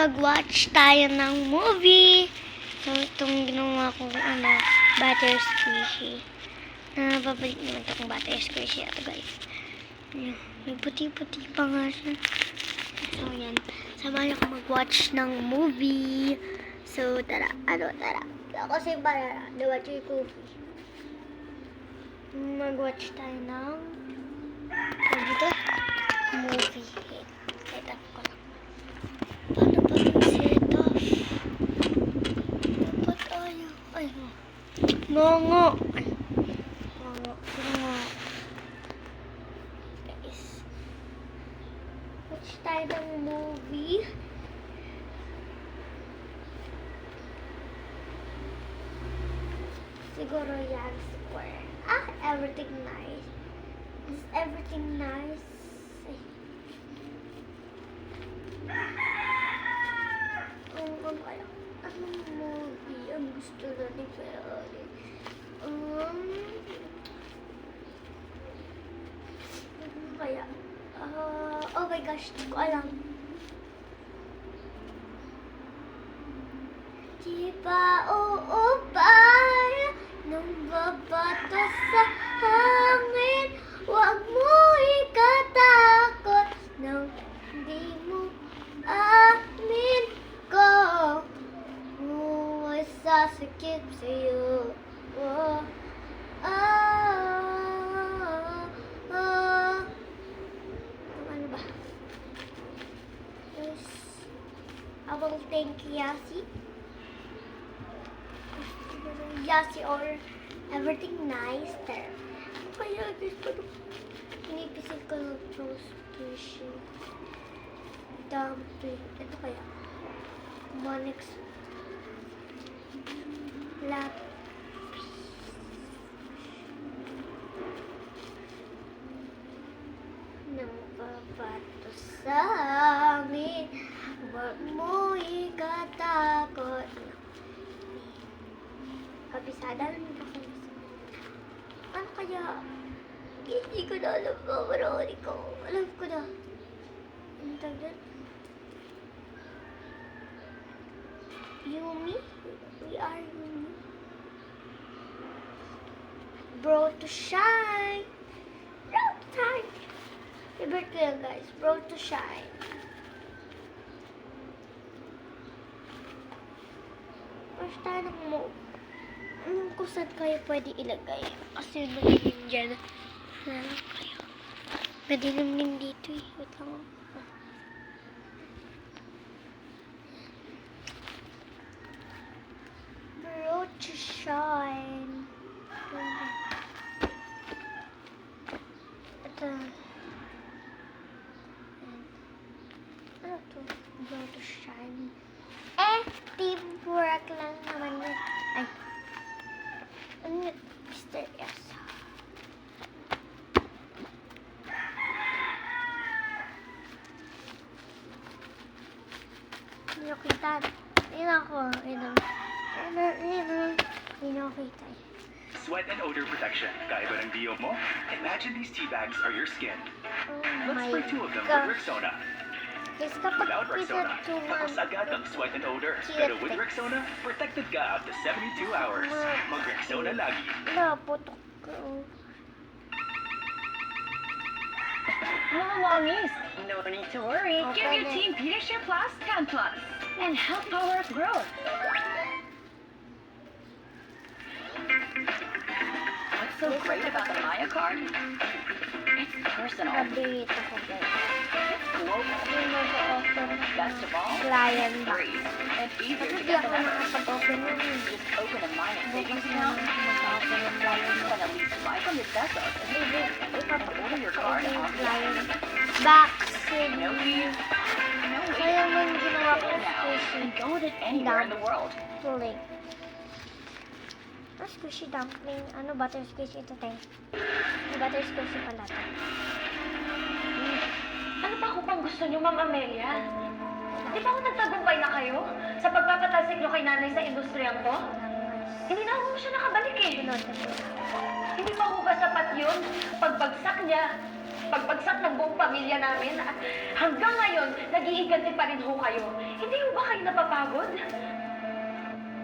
mag-watch tayo ng movie. So, itong ginawa kong butter squishy. Babalik naman ito kung butter squishy. Ito guys. Ayan, may puti-puti pa nga siya. So, yan. Samahan ako mag-watch ng movie. So, tara. Tara. Ako si Barara. The-watch yung cookie. Mag-watch tayo ng dito? Movie. Set up ko lang. Paano ba mag-set up? Dapat tayo. Ay, ngongo. Ngongo. Guys. Watch tayo ng movie. Siguro yan. Square. Everything nice. Is everything nice? Ano kaya? Anong movie ang gusto na ni Ferrari? Ano kaya? Oh my gosh, hindi ko alam. Diba, para nung babato sa hangin, huwag mo ikatakot nang hindi mo amin ko. Ay sasakit sa'yo. Ano ba? Yes. I will thank Yasi. Yasi or everything nice there. Kaya guys, pinipisil ko ng toast sushi. Dumpling. Ito kaya. Monix. Lapis. Nang babato sa amin, huwag mo ikatakot. Kabisada lang ako. Ano kaya? Hindi ko na alam ko. Marami ko. Alam ko na. Ano tawag? Yumi? We are Yumi. Bro to shine. Bro to shine. Favorite ko yan guys. Bro to shine. First tayo ng move. Kung saan kayo pwede ilagay. Kasi madilim dyan. Nalang kayo. Madilim din dito eh. Wait lang. Bro to shine. Ito. Ano to? Bro to shine. Teamwork lang naman yun. Ay. Mr. S. Hindi ko kita. Hindi ako. Hindi ko kita. Sweat and odor protection. Kaya ba ng dio mo? Imagine these tea bags are your skin. Let's spray 2 of them with Rexona. Guys, kapag Without Rexona, tapos agad ang sweat and odor. Pero with Rexona, protected ka up to 72 hours. Mag-Rexona lagi. Naputok ko. Mga mommies, no need to worry. Give your team Pediasure Plus Scan Plus and help power up growth. What's so great about the Maya card? It's personal. Nabit ako guys. It's global. Yung mag-offer Best of all, client ba? free and easier to Hindi get ako the message. nakakapag-open yun. Just open a Maya savings Kasi account, mag-offer yung client. spend at least 500 pesos, and order your card Yung on the client. Vaccine. No fees, no Kaya wait. man ginawa ko Get it now squishy and go with it anywhere in the world. tulig. Squishy dumpling. Ano butter squishy ito tayo? Butter squishy pala ito. Ano pa ako pang gusto niyo, Ma'am Amelia? Di ba ako nagtagumpay na kayo sa pagpapatalsiklo kay nanay sa industriyang to? Hindi na ako siya nakabalik eh. Hindi pa ako ba sapat yun? Pagbagsak niya, pagbagsak ng buong pamilya namin. At hanggang ngayon, naghihiganti pa rin ho kayo. Hindi ho ba kayo napapagod?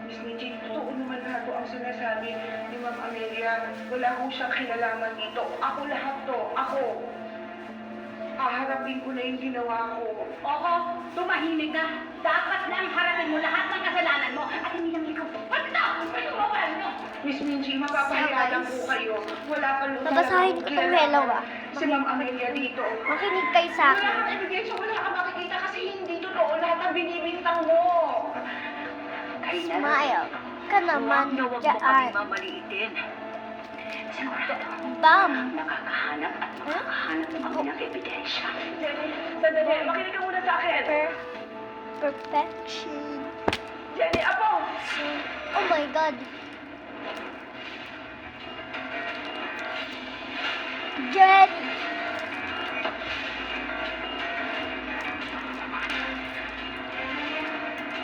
Miss Michi, totoo naman lahat po ang sinasabi ni Ma'am Amelia. Wala kong siyang kinalaman dito. Ako lahat to. Ako. Haharapin ko na yung ginawa ko. Oo, tumahimik ka. Dapat lang harapin mo lahat ng kasalanan mo at hindi lang ikaw. Basta! Ano mo ba? Ano? Miss Minji, mapapahiya lang po kayo. Wala pa lumang Babasahin ko tong hello, ah. si Ma'am Amelia dito. Makinig kayo sa Wala akin. kang ebidensya, wala kang makikita kasi hindi totoo lahat ang binibintang mo. Smile ka naman Huwag mo dyan. kami mamaliitin. Sigurado Bam! nakakahanap at makakahanap kami ng ebidensya. Jenny, sandali, makinig ka muna sa akin. Perfection. Jenny, apo! Oh my God. Jenny!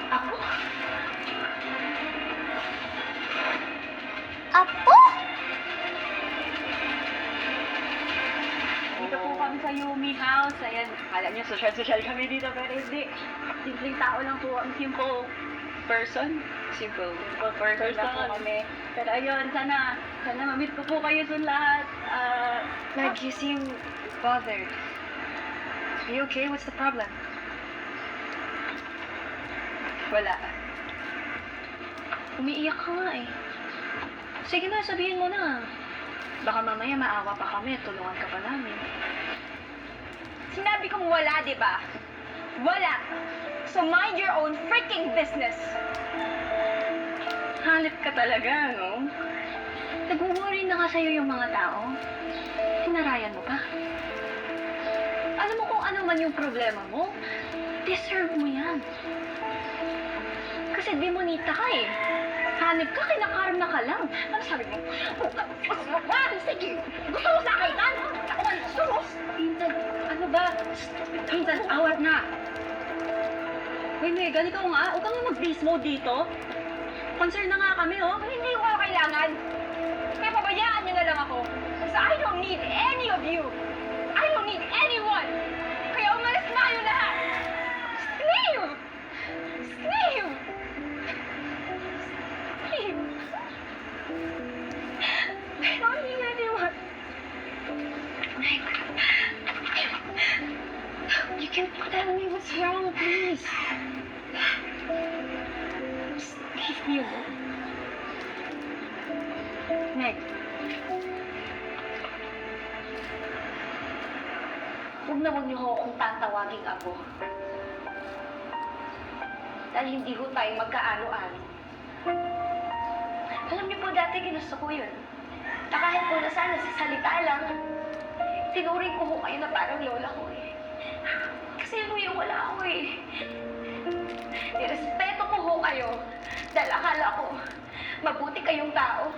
Ako? Apo! Dito po kami sa Yumi House. Ayan, akala niyo social kami dito, pero hindi. Simpleng tao lang po. Ang simple person. Simple person lang po kami. Pero ayun, sana ma-meet ko po kayo sa lahat. Meg, you seem bothered. Are you okay? What's the problem? Wala. Umiiyak ka nga eh. Sige na, sabihin mo na. Baka mamaya maawa pa kami, tulungan ka pa namin. Sinabi kong wala, di ba? Wala. So mind your own freaking business. Halip ka talaga, no? Nag-worry na nga sa'yo yung mga tao. Tinarayan mo pa. Alam mo kung ano man yung problema mo, deserve mo yan. Kasi demonita ka eh. Hanip ka, kinakarma ka lang. Ano sabi mo? Sige, gusto mo sakitan? Ako man, gusto mo? Pinsan, ano ba? Pinsan, awat na. Hoy, Megan, ikaw nga. Huwag kang mag-beast mode dito. Concern na nga kami, oh. Hindi ko kayo kailangan. Kaya pabayaan niyo na lang ako. Kasi I don't need any of you. I don't need anyone. Kaya umalis na kayo lahat. Leave! Leave! Leave! I don't need anyone. You can tell me what's wrong, please. Just leave me alone. Meg. Huwag na huwag niyo ho akong tatawaging ako. Dahil hindi ho tayo magkaano-ano. Alam niyo po, dati ginusto ko yun. Na kahit po na sana sa salita lang, tinuring ko ho kayo na parang lola ko eh. Kasi yun ho yung wala ako eh. Nirespeto ko ho kayo dahil akala ko mabuti kayong tao.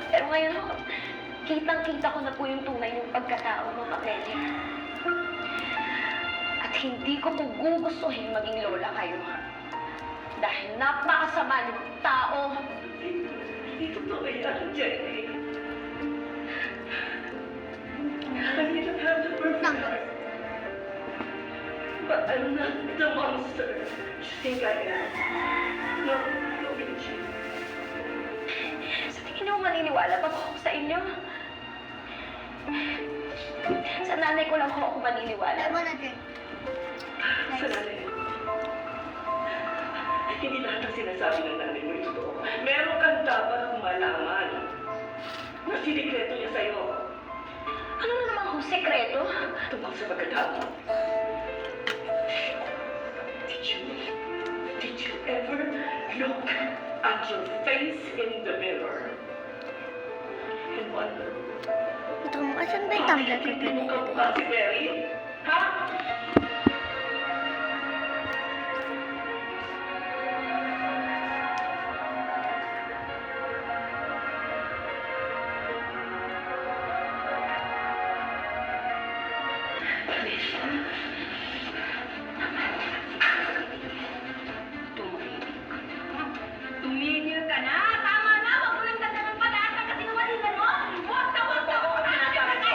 Pero ngayon ho, kitang-kita ko na po yung tunay ng pagkatao ng Amelia. At hindi ko po gugustuhin maging lola kayo. Dahil napakasama ng tao. Hindi totoo yan, Jenny. I didn't have the perfect but I'm not the monster you think I am. No, no, Minji. Sa tingin mo maniniwala pa ako sa inyo? Sa nanay ko lang ho ako maniniwala. Sandali. Hindi lahat ng sinasabi ng nanay mo yung totoo. Meron kang dapat malaman na sinikreto niya sa'yo. Ano na naman ho sekreto? Tungkol sa pagkatao. Did you ever look at your face in the mirror and wonder, Ito mo, asan ba yung tumbler ko? hindi mo kamukha si Mary? Ha? Tumigil ka na! Tama na! Huwag mo lang ganda ng palaasa kasi nawalingan mo! Huwag na! Huwag na! Huwag na!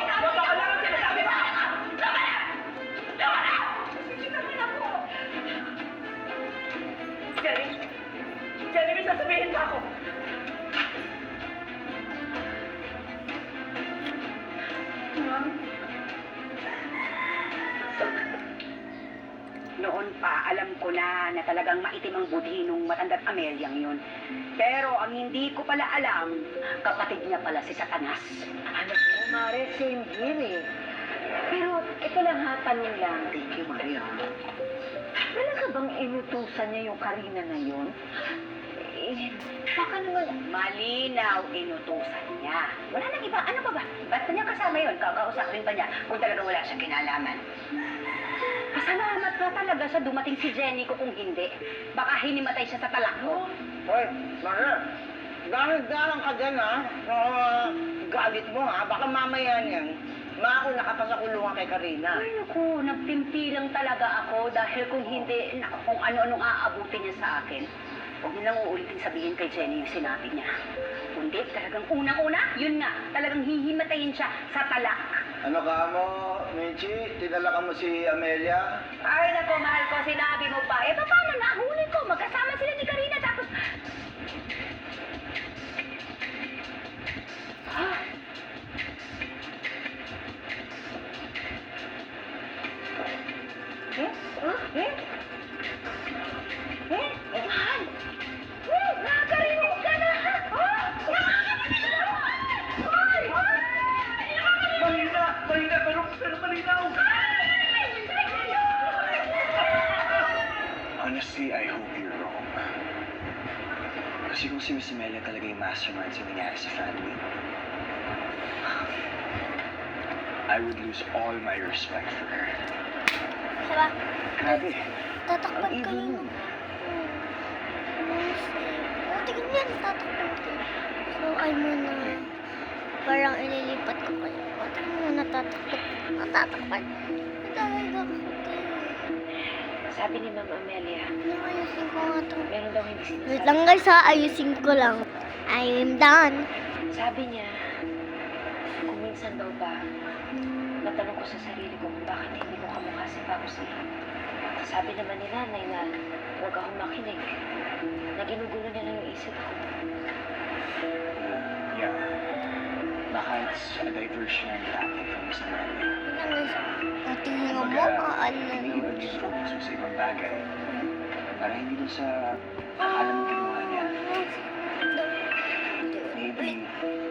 sabihin mo ako. Ma'am? Noon pa, alam ko na talagang maitim ang budhi nung matandang Ameliang yun. Pero ang hindi ko pala alam, kapatid niya pala si Satanas. Ano po, Mare, same here eh. Pero ito lang ha, tanong lang. Thank you, Maria. Talaga bang inutusan niya yung Karina na yun? Baka naman... Malinaw, inutusan niya. Wala nang iba. Ano ba ba? Ba't niya kasama yun? Kakausapin pa niya kung talagang wala siyang kinalaman. Pasalamat na talaga sa dumating si Jenny ko kung hindi. Baka hinimatay siya sa talak ko. Hoy, Maria, garang ka dyan, ha? Galit mo, ha? Baka mamaya niyan, mauna ka pa sa kulungan kay Karina. Ay, naku, nagtimpi lang talaga ako dahil kung hindi, naku, kung ano-anong aabutin niya sa akin. Huwag nilang uulitin sabihin kay Jenny yung sinabi niya. Kundi talagang unang-una, yun nga, talagang hihimatayin siya sa talak. Ano ka mo, Michi? Tinala ka mo si Amelia? Ay, naku, mahal ko, sinabi mo pa. Eh, paano na? Huli ko, magkasama sila ni Karina, tapos... Mahal! Nakakarinig ka na! Malina, pero malinaw. Honestly, I hope you're wrong. Kasi kung si Miss Amelia talaga yung mastermind sa nangyari sa family, I would lose all my respect for her. Diba? Grabe. Tatakpan kayo ng... tingin yan, tatakpan kayo. So, ay mo na... parang ililipat ko kayo. Tingin mo, natatakpan. Talaga ko kayo. Sabi ni Ma'am Amelia, Ayusin ko nga ito. meron daw hindi sinasabi. Wait lang guys ha, ayusin ko lang. I am done. Sabi niya, kung minsan daw ba, natanong ko sa sarili ko kung bakit hindi ko kamukha si Papsi. Sabi naman ni nanay na huwag akong makinig, na ginugulo na lang yung isip ko. Yeah. Baka it's a diversionary tactic from Miss Amelia. Wait lang guys. Tingnan mo, Kumbaga, na iniwan yung focus mo sa ibang bagay. Para hindi dun sa akala mo ginawa niya. Maybe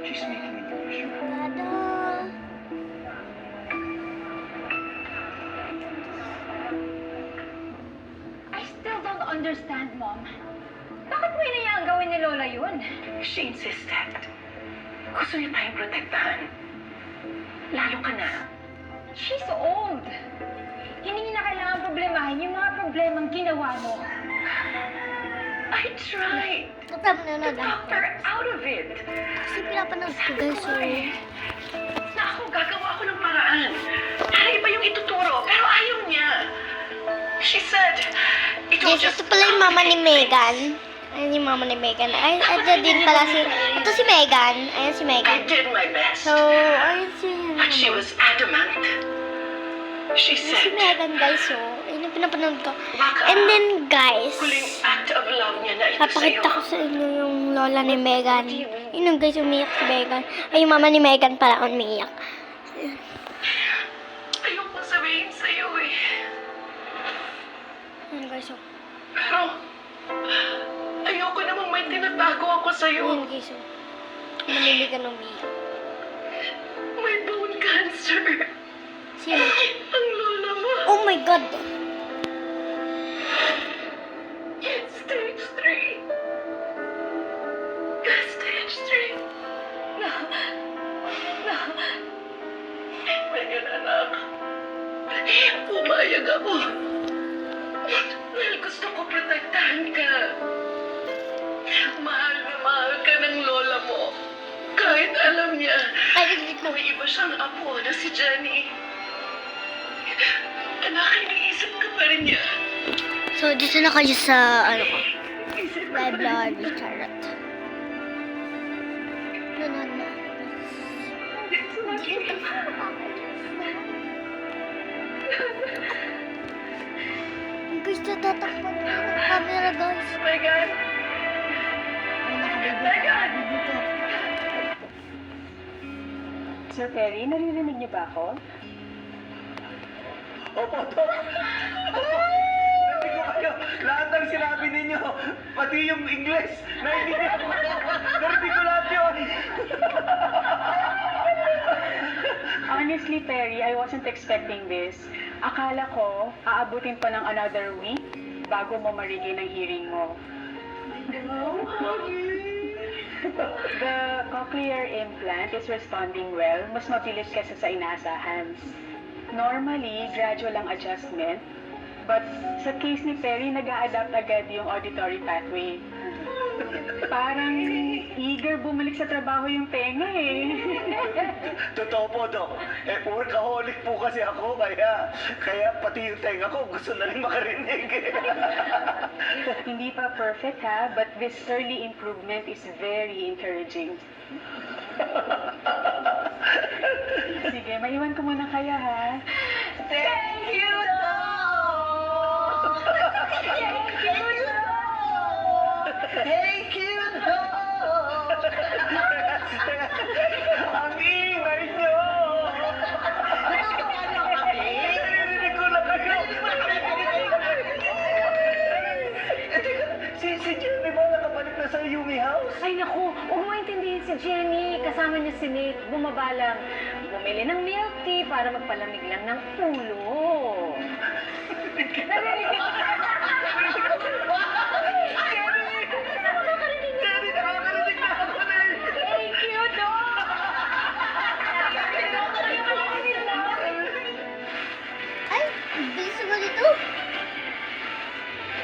she's making an illusion. Tada! I still don't understand, Mom. Bakit mo inayaan gawin ni Lola yun? She insisted. Gusto niya tayong protektahan. Lalo ka na. She's old. Hindi niya na kailangan problemahin yung mga problemang ginawa mo. I tried Tapos na to talk her out of it. Kasi pinapanood ko guys. So, Na ako, gagawa ako ng paraan. Para iba yung ituturo, pero ayaw niya. She said, it will yes, just... ito pala yung mama ni Megan. Ayan yung mama ni Megan. Ay, ito din pala si... ito si Megan. Ayan si I Megan. did my best. So, ayun si... But she was adamant. She Ayan si said, Megan guys. So, ayun yung pinapanood ko. baka And then guys, huling act of love niya na ito sa'yo. papakita ko sa inyo yung lola ni Megan. Yun yung guys, umiyak si Megan. Ay, yung mama ni Megan pala umiyak. Ayoko sabihin sa'yo eh. Ayan guys, so. Pero, ayoko namang may tinatago ako sa'yo. Ayan guys, so. Mama ni Megan umiyak. May bone cancer. Sino? Ang lola mo. Oh my God! Stage 3. Stage 3. Megan, anak. Pumayag ako. Dahil gusto ko protektahan ka. Mahal na mahal ka ng lola mo. Kahit alam niya Ay, na may iba siyang apo na si Jenny. Anak, iniisip ka pa rin niya. so dito na kayo sa, ano ko, live vlog with Charlotte. Nanonood na. Ang guys, natatakpan na ng camera guys. Oh my God. Sir Perry, naririnig niyo ba ako? Opo, Dok. Narinig ko kayo. Lahat ng sinabi ninyo, pati yung English, narinig ko. Narinig ko lahat yun. Honestly, Perry, I wasn't expecting this. Akala ko, aabutin pa ng another week bago mo marigay ng hearing mo. The cochlear implant is responding well. Mas mabilis kaysa sa inaasahan. Normally, gradual ang adjustment. But sa case ni Perry, nag-a-adapt agad yung auditory pathway. Parang eager bumalik sa trabaho yung tenga eh. Totoo po, Dok. Workaholic po kasi ako, kaya pati yung tenga ko gusto na rin makarinig. Hindi pa perfect ha, but this early improvement is very encouraging. Sige, maiwan ko muna kayo ha. Thank you, Dok! Thank you, Dok! Thank you, Dok! Ang ingay nyo! Natutuwa na kami. Narinig ko na kayo! Si Jenny ba nakabalik na sa Yumi House? Ay naku, huwag mo intindihin si Jenny. Kasama niya si Nate. Bumaba lang. Bumili ng milk tea para magpalamig lang ng ulo. Jenny, nakakarinig na ako na eh! Thank you, Dok! Ay, bilis mo dito.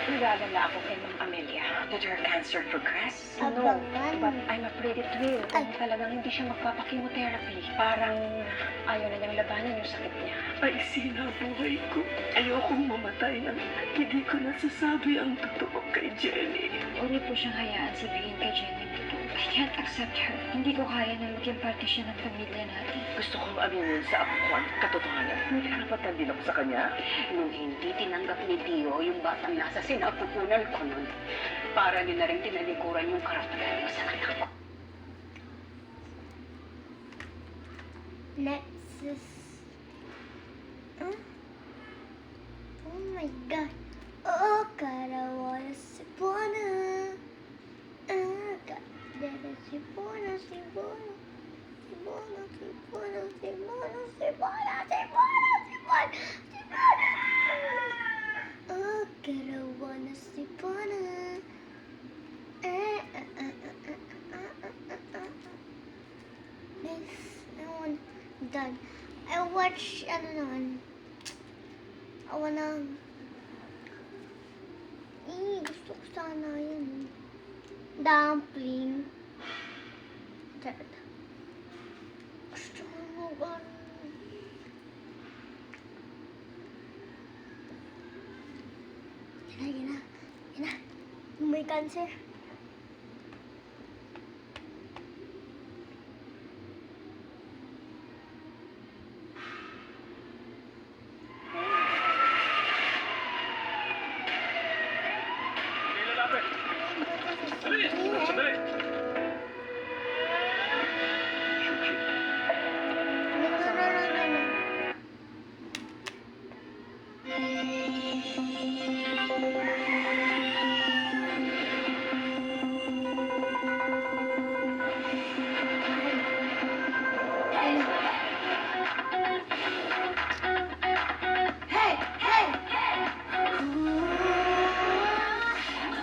Nag-aalala ako kay Ma'am Amelia. Did her cancer progress? Abangan. But I'm afraid it will. Ay. Talagang hindi siya magpapakimotherapy. Parang ayaw na niyang labanan yung sakit niya. Ay, sina buhay ko. Ayokong mamatay nang hindi ko nasasabi ang totoo kay Jenny. Huwag niyo po siyang hayaan sabihin kay Jenny. I can't accept her. Hindi ko kaya na maging parte siya ng pamilya natin. Gusto kong aminin sa apo ko ang katotohanan. May karapatan din ako sa kanya. Nung hindi tinanggap ni Dio yung batang nasa sinapupunan ko nun, para niyo na rin tinalikuran yung karapatan niyo sa anak ko. Next is... Huh? Oh my God. Oh, Karawala Sipona. Sipona, Sipona. Sipona, Sipona, Sipona, Sipona, Sipona, Sipona, Sipona. Oh, Karawala Sipona. Next one. Done. I watch, ano naman, I wanna, gusto ko sana yun. Dumpling. That. Gusto ko mag, Yan na. May cancer. Sandali! Sandali!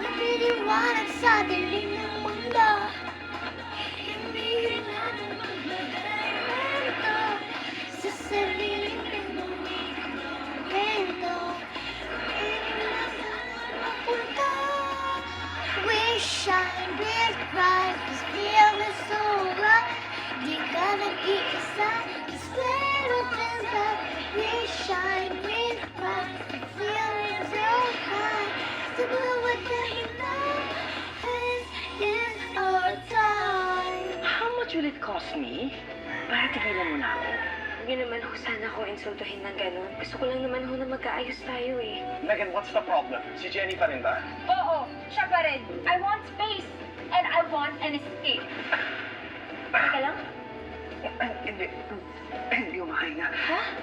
Napiliwanag sa dilim ng mundo. Hindi natin magmamento sa sarili ng kwento. Mapunta. Wish I did right, 'cause feeling so right. Di ka nag-iisa, 'cause little things that wish I did right, feeling so high. To do what you know is our time. How much will it cost me? Para tigilan mo na ako. Hindi naman ho sana ako insultuhin ng ganun. Gusto ko lang naman ho na magkaayos tayo eh. Megan, what's the problem? Si Jenny pa rin ba? Oo, siya pa rin. I want space. and I want an escape. Teka lang? Hindi ko makahinga.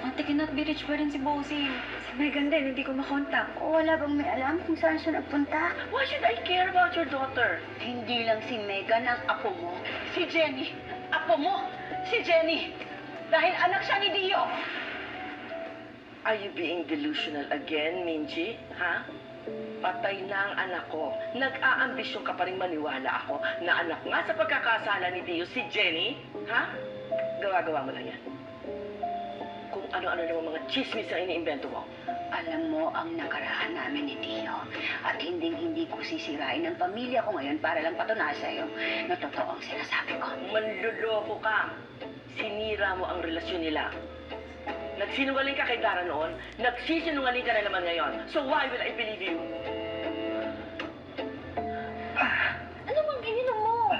Ate, cannot be rich pa rin si Bossing. Si Megan din, hindi ko makontak. Wala bang may alam kung saan siya nagpunta? Why should I care about your daughter? Hindi lang si Megan ang apo mo. Si Jenny. Apo mo. Si Jenny. Dahil anak siya ni Dio. Are you being delusional again, Minji? Ha? Patay na ang anak ko. Nag-aambisyon ka pa rin maniwala ako na anak nga sa pagkakasala ni Dio si Jenny? Ha? Gawa-gawa mo lang yan. Kung ano-ano naman mga chismis ang iniimbento mo. Alam mo ang nakaraan namin ni Dio. At hindi ko sisirain ang pamilya ko ngayon para lang patunayan sa'yo na totoo ang sinasabi ko. Manluloko ka. Sinira mo ang relasyon nila. Nagsinungaling ka kay Dara noon, nagsisinungaling ka na naman ngayon. So why will I believe you? Ano bang ininom mo?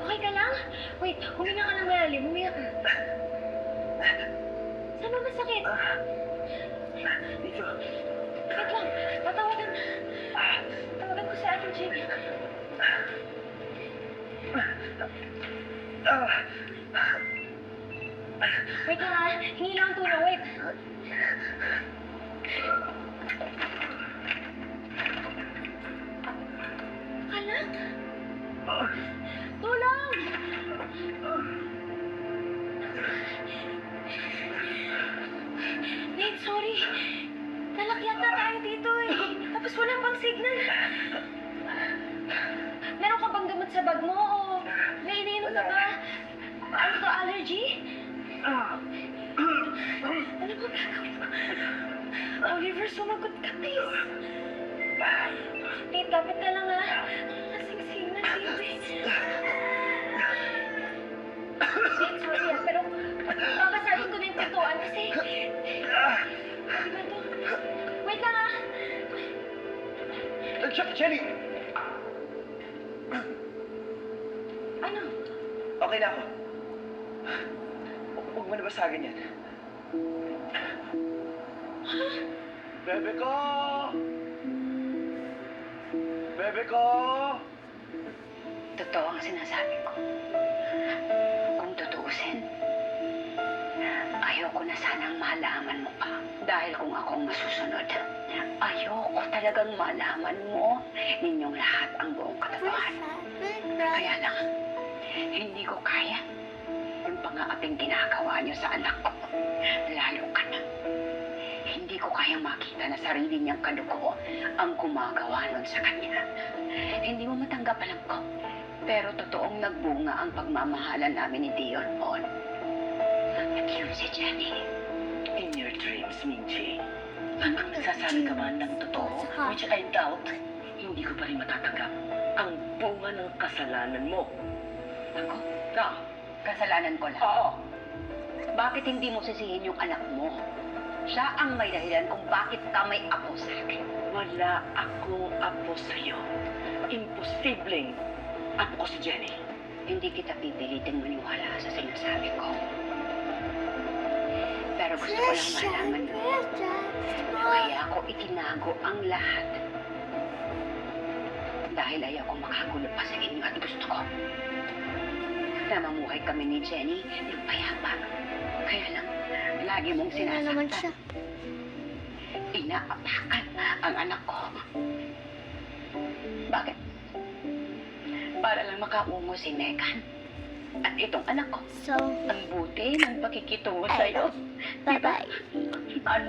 Okay ka lang? Wait, huminga ka ng malalim. Huminga ka. Saan ba masakit? Dito. Wait lang. Tatawagan ko si Ate Jenny. Wait lang ha. Hingi lang ang tulong. Wait. Anak? Tulong! Nate, sorry. Nalakyan na tayo dito eh. Tapos wala pang signal. Meron ka bang gamot sa bag mo o may iniinom ka ba? Ano to, allergy? Ano ba gagawin ko? Oliver, sumagot ka, please. Nate, dapat ka lang ha. Kasing signal dito eh. Nate, sorry ah, pero babasahin ko na yung pintuan kasi... Ano ba to? Wait lang ah. Jenny! Ano? Okay na ako. Huwag mo na basagin yan. Bebe ko! Bebe ko! Totoo ang sinasabi ko. Kung tutuusin, ayoko na sanang malaman mo pa. Dahil kung ako ang masusunod, ayoko talagang malaman mo ninyong lahat ang buong katotohanan. Kaya lang, hindi ko kaya yung pangaaping ginagawa niyo sa anak ko. Lalo ka na. Hindi ko kayang makita na sarili niyang kadugo ang gumagawa nun sa kanya. Hindi mo matanggap, alam ko. Pero totoong nagbunga ang pagmamahalan namin ni Dion noon. At yun si Jenny. In your dreams, Minji, hanggang nagsasabi ka man ng totoo, which I doubt, hindi ko pa rin matatanggap ang bunga ng kasalanan mo. Ako? Kasalanan ko lang. Oo. Bakit hindi mo sisihin yung anak mo? Siya ang may dahilan kung bakit ka may apo sa akin. Wala akong apo sa'yo. Imposibleng apo ko si Jenny. Hindi kita pipiliting maniwala sa sinasabi ko. Pero gusto ko lang malaman mo. Kaya ako itinago ang lahat. Dahil ayaw ko makagulo pa sa inyo at gusto ko na mamuhay kami ni Jenny ng payapa. Kaya lang, lagi mong Wala naman siya. sinasaktan. Inaapakan ang anak ko. Bakit? Para lang makaungo si Megan. At itong anak ko, So, ang buti ng pakikitungo sa'yo. bye-bye. Ano